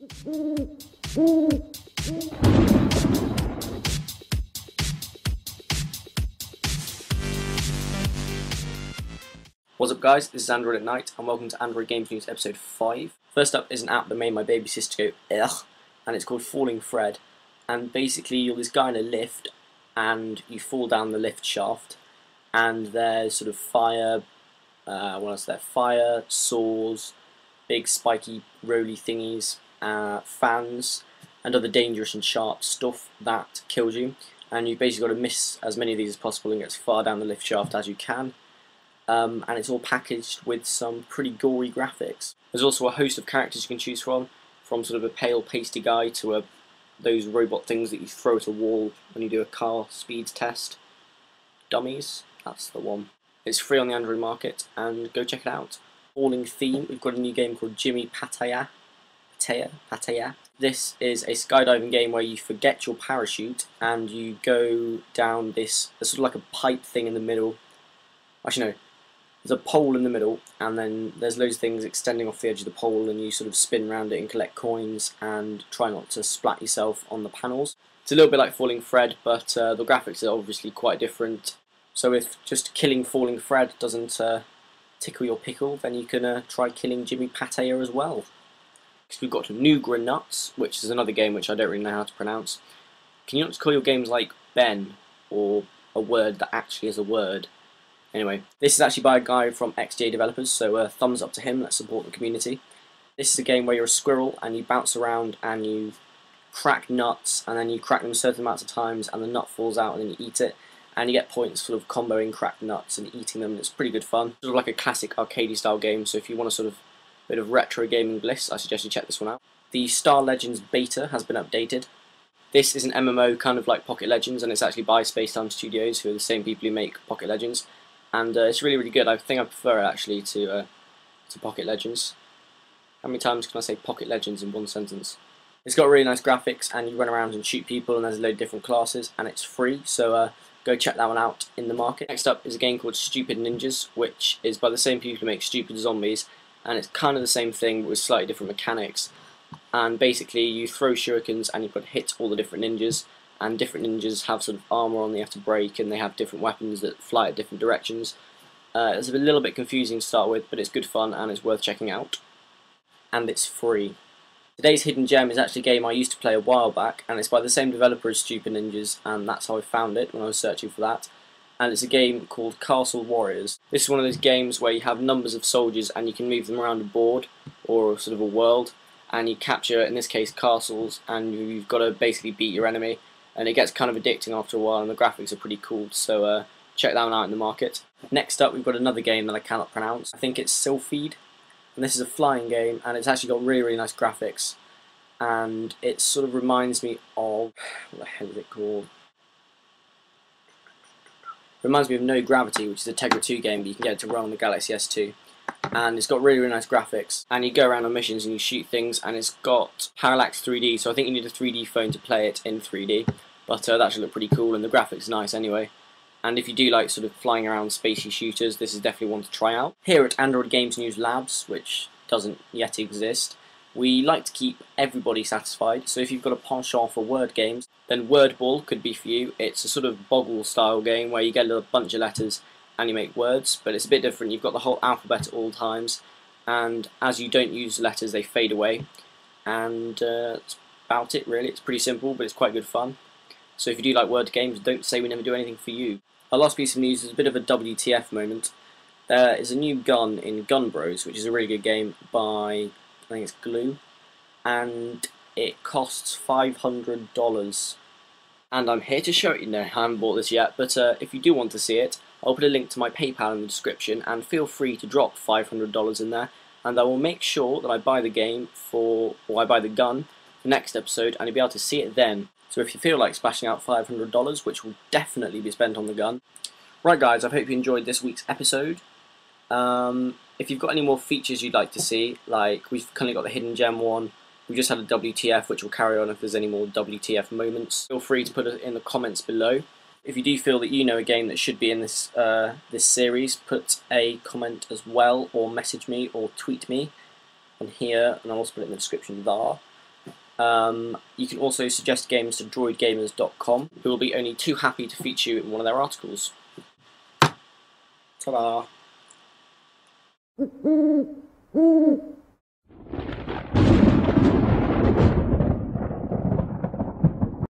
What's up guys, this is AndroidAtnight and welcome to Android Games News episode 5. First up is an app that made my baby sister go ugh, and it's called Falling Fred. And basically you're this guy in a lift and you fall down the lift shaft and there's sort of fire, what else there? Fire, saws, big spiky roly thingies, fans and other dangerous and sharp stuff that kills you, and you've basically got to miss as many of these as possible and get as far down the lift shaft as you can. And it's all packaged with some pretty gory graphics. There's also a host of characters you can choose from sort of a pale pasty guy to those robot things that you throw at a wall when you do a car speed test. Dummies, that's the one. It's free on the Android market and go check it out. Falling theme, we've got a new game called Jimmy Pataya. This is a skydiving game where you forget your parachute and you go down this, there's sort of like a pipe thing in the middle. Actually no, there's a pole in the middle and then there's loads of things extending off the edge of the pole and you sort of spin around it and collect coins and try not to splat yourself on the panels. It's a little bit like Falling Fred, but the graphics are obviously quite different. So if just killing Falling Fred doesn't tickle your pickle, then you can try killing Jimmy Pataya as well. Because we've got Nougra Nuts, which is another game which I don't really know how to pronounce. Can you not just call your games like Ben, or a word that actually is a word? Anyway, this is actually by a guy from XJ Developers, so thumbs up to him, let's support the community. This is a game where you're a squirrel and you bounce around and you crack nuts, and then you crack them certain amounts of times and the nut falls out and then you eat it. And you get points sort of comboing cracked nuts and eating them, and it's pretty good fun. Sort of like a classic arcadey style game, so if you want a sort of bit of retro gaming bliss, I suggest you check this one out. The Star Legends beta has been updated. This is an MMO kind of like Pocket Legends, and it's actually by Spacetime Studios, who are the same people who make Pocket Legends. And it's really, really good. I think I prefer it actually to Pocket Legends. How many times can I say Pocket Legends in one sentence? It's got really nice graphics, and you run around and shoot people, and there's a load of different classes, and it's free, so go check that one out in the market. Next up is a game called Stupid Ninjas, which is by the same people who make Stupid Zombies, and it's kind of the same thing but with slightly different mechanics. And basically you throw shurikens and you've got to hit all the different ninjas, and different ninjas have sort of armour on they have to break, and they have different weapons that fly at different directions. It's a little bit confusing to start with, but it's good fun and it's worth checking out. And it's free. Today's hidden gem is actually a game I used to play a while back, and it's by the same developer as Stupid Ninjas, and that's how I found it when I was searching for that. And it's a game called Castle Warriors. This is one of those games where you have numbers of soldiers and you can move them around a board or sort of a world, and you capture, in this case, castles, and you've got to basically beat your enemy, and it gets kind of addicting after a while, and the graphics are pretty cool, so check that one out in the market. Next up, we've got another game that I cannot pronounce. I think it's SILPHEED, and this is a flying game, and it's actually got really, really nice graphics, and it sort of reminds me of, what the hell is it called? It reminds me of No Gravity, which is a Tegra 2 game, but you can get it to run on the Galaxy S2. And it's got really, really nice graphics, and you go around on missions and you shoot things, and it's got parallax 3D, so I think you need a 3D phone to play it in 3D, but that should look pretty cool, and the graphics are nice anyway. And if you do like sort of flying around spacey shooters, this is definitely one to try out. Here at Android Games News Labs, which doesn't yet exist, we like to keep everybody satisfied, so if you've got a penchant for word games, then Wordball could be for you. It's a sort of Boggle style game where you get a little bunch of letters and you make words, but it's a bit different. You've got the whole alphabet at all times, and as you don't use letters they fade away, and that's about it really. It's pretty simple, but it's quite good fun. So if you do like word games, don't say we never do anything for you. Our last piece of news is a bit of a WTF moment. There is a new gun in Gun Bros, which is a really good game by, I think it's Glue, and it costs $500. And I'm here to show it. No, I haven't bought this yet, but if you do want to see it, I'll put a link to my PayPal in the description, and feel free to drop $500 in there, and I will make sure that I buy the game or I buy the gun for next episode, and you'll be able to see it then. So if you feel like splashing out $500, which will definitely be spent on the gun. Right guys, I hope you enjoyed this week's episode. If you've got any more features you'd like to see, like we've kind of got the hidden gem one, we just had a WTF, which will carry on if there's any more WTF moments. Feel free to put it in the comments below. If you do feel that you know a game that should be in this this series, put a comment as well, or message me or tweet me on here, and I'll also put it in the description there. You can also suggest games to droidgamers.com, who will be only too happy to feature you in one of their articles. Ta-da!